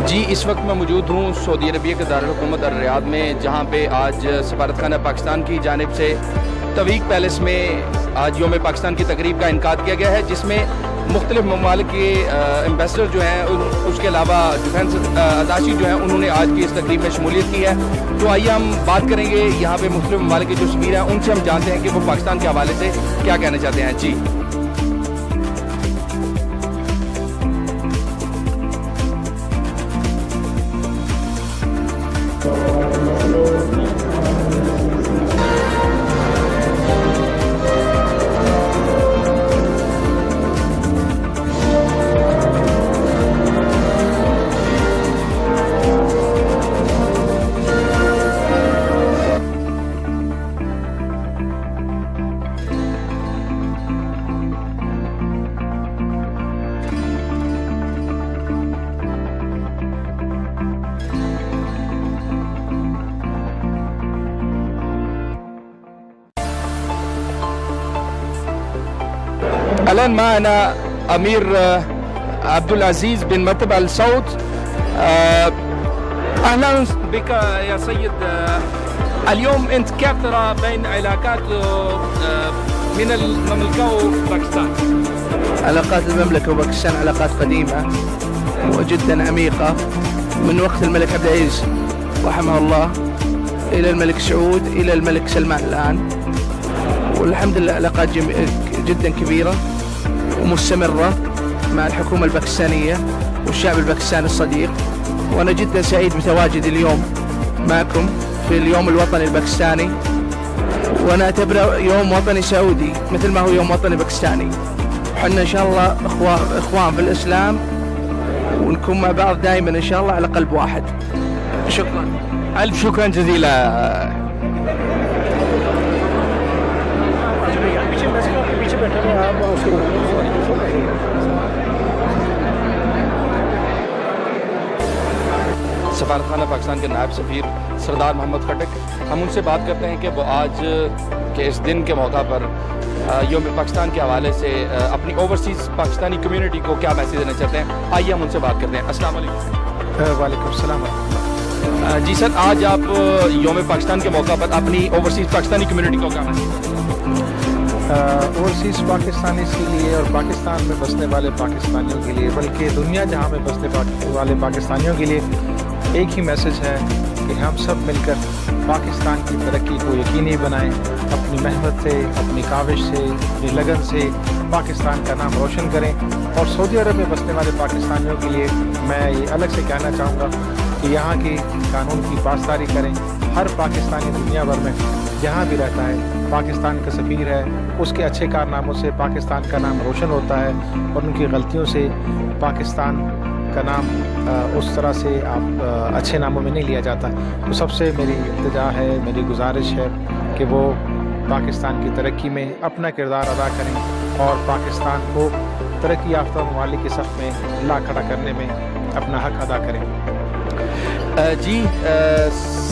جی اس وقت میں موجود ہوں سعودی عربیہ کے دارالحکومت الریاض میں، جہاں پہ آج سفارت خانہ پاکستان کی جانب سے تویق پیلس میں آج یوم پاکستان کی تقریب کا انعقاد کیا گیا ہے، جس میں مختلف ممالک کے ایمبیسڈر جو ہیں، اس کے علاوہ ڈیفنس اتاشی جو ہیں، انہوں نے آج کی اس تقریب میں شمولیت کی ہے۔ تو آئیے ہم بات کریں گے یہاں پہ مختلف ممالک کے جو سفیر ہیں ان سے، ہم جانتے ہیں کہ وہ پاکستان کے حوالے سے کیا کہنا چاہتے ہیں۔ جی الآن معنا أمير عبد العزيز بن مرتب آل سعود. أهلا بك يا سيد. اليوم أنت كيف ترى بين علاقات من المملكة وباكستان؟ علاقات المملكة وباكستان علاقات قديمة وجدا عميقة من وقت الملك عبد العزيز رحمه الله إلى الملك سعود إلى الملك سلمان الآن، والحمد لله علاقات جدا كبيرة ومستمرة مع الحكومة الباكستانية والشعب الباكستاني الصديق. وأنا جدا سعيد بتواجدي اليوم معكم في اليوم الوطني الباكستاني، وأنا أعتبره يوم وطني سعودي مثل ما هو يوم وطني باكستاني. وحنا إن شاء الله إخوان في الإسلام، ونكون مع بعض دائما إن شاء الله على قلب واحد. شكرا. ألف شكرا جزيلا. سفارت خانہ پاکستان کے نائب سفیر سردار محمد خٹک، ہم ان سے بات کرتے ہیں کہ وہ آج کے اس دن کے موقع پر یوم پاکستان کے حوالے سے اپنی اوورسیز پاکستانی کمیونٹی کو کیا میسیج دینا چاہتے ہیں۔ آئیے ہم ان سے بات کرتے ہیں۔ السلام علیکم۔ وعلیکم السلام۔ جی سر، آج آپ یوم پاکستان کے موقع پر اپنی اوورسیز پاکستانی کمیونٹی کو کیا میسیج دینا چاہتے ہیں؟ اوورسیز پاکستانی کے لیے اور پاکستان میں بسنے والے پاکستانیوں کے لیے، بلکہ دنیا جہاں میں بسنے والے پاکستانیوں کے لیے ایک ہی میسج ہے کہ ہم سب مل کر پاکستان کی ترقی کو یقینی بنائیں، اپنی محنت سے، اپنی کاوش سے، اپنی لگن سے پاکستان کا نام روشن کریں۔ اور سعودی عرب میں بسنے والے پاکستانیوں کے لیے میں یہ الگ سے کہنا چاہوں گا کہ یہاں کی قانون کی پاسداری کریں۔ ہر پاکستانی دنیا بھر میں جہاں بھی رہتا ہے پاکستان کا سفیر ہے، اس کے اچھے کارناموں سے پاکستان کا نام روشن ہوتا ہے، اور ان کی غلطیوں سے پاکستان کا نام اس طرح سے آپ اچھے ناموں میں نہیں لیا جاتا۔ تو سب سے میری التجا ہے، میری گزارش ہے کہ وہ پاکستان کی ترقی میں اپنا کردار ادا کریں اور پاکستان کو ترقی یافتہ ممالک کی صف میں لا کھڑا کرنے میں اپنا حق ادا کریں۔ جی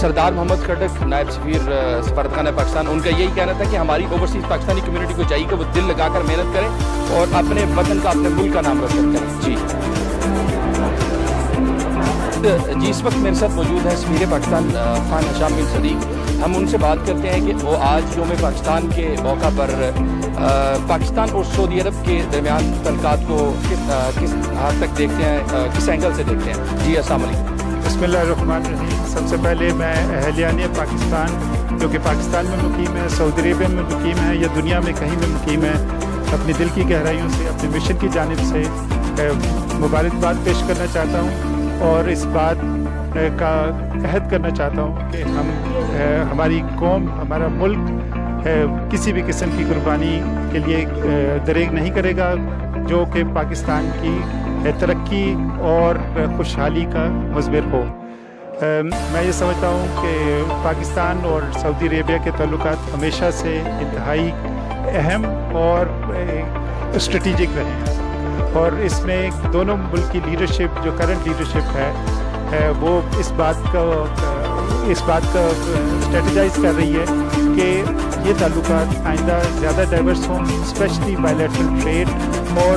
سردار محمد خٹک، نائب سفیر سفارت خانہ پاکستان، ان کا یہی کہنا تھا کہ ہماری اوورسیز پاکستانی کمیونٹی کو چاہیے کہ وہ دل لگا کر محنت کریں اور اپنے وطن کا، اپنے ملک کا نام روشن کریں۔ جی اس وقت میرے ساتھ موجود ہیں سفیر پاکستان خان ہشام بن صدیق۔ ہم ان سے بات کرتے ہیں کہ وہ آج یوم پاکستان کے موقع پر پاکستان اور سعودی عرب کے درمیان تعلقات کو کس حد تک دیکھتے ہیں، کس اینگل سے دیکھتے ہیں۔ جی السلام علیکم۔ بسم اللہ الرحمن الرحیم۔ سب سے پہلے میں اہلیان پاکستان جو کہ پاکستان میں مقیم ہے، سعودی عربیہ میں مقیم ہے یا دنیا میں کہیں بھی مقیم ہے، اپنی دل کی گہرائیوں سے، اپنے مشن کی جانب سے مبارکباد پیش کرنا چاہتا ہوں، اور اس بات کا عہد کرنا چاہتا ہوں کہ ہماری قوم، ہمارا ملک کسی بھی قسم کی قربانی کے لیے دریغ نہیں کرے گا جو کہ پاکستان کی ترقی اور خوشحالی کا مظہر ہو۔ میں یہ سمجھتا ہوں کہ پاکستان اور سعودی عربیہ کے تعلقات ہمیشہ سے انتہائی اہم اور اسٹریٹجک رہے ہیں، اور اس میں دونوں ملک کی لیڈرشپ، جو کرنٹ لیڈرشپ ہے وہ اس بات کا اسٹریٹجائز کر رہی ہے کہ یہ تعلقات آئندہ زیادہ ڈائیورس ہوں، اسپیشلی بائیلیٹرل ٹریڈ اور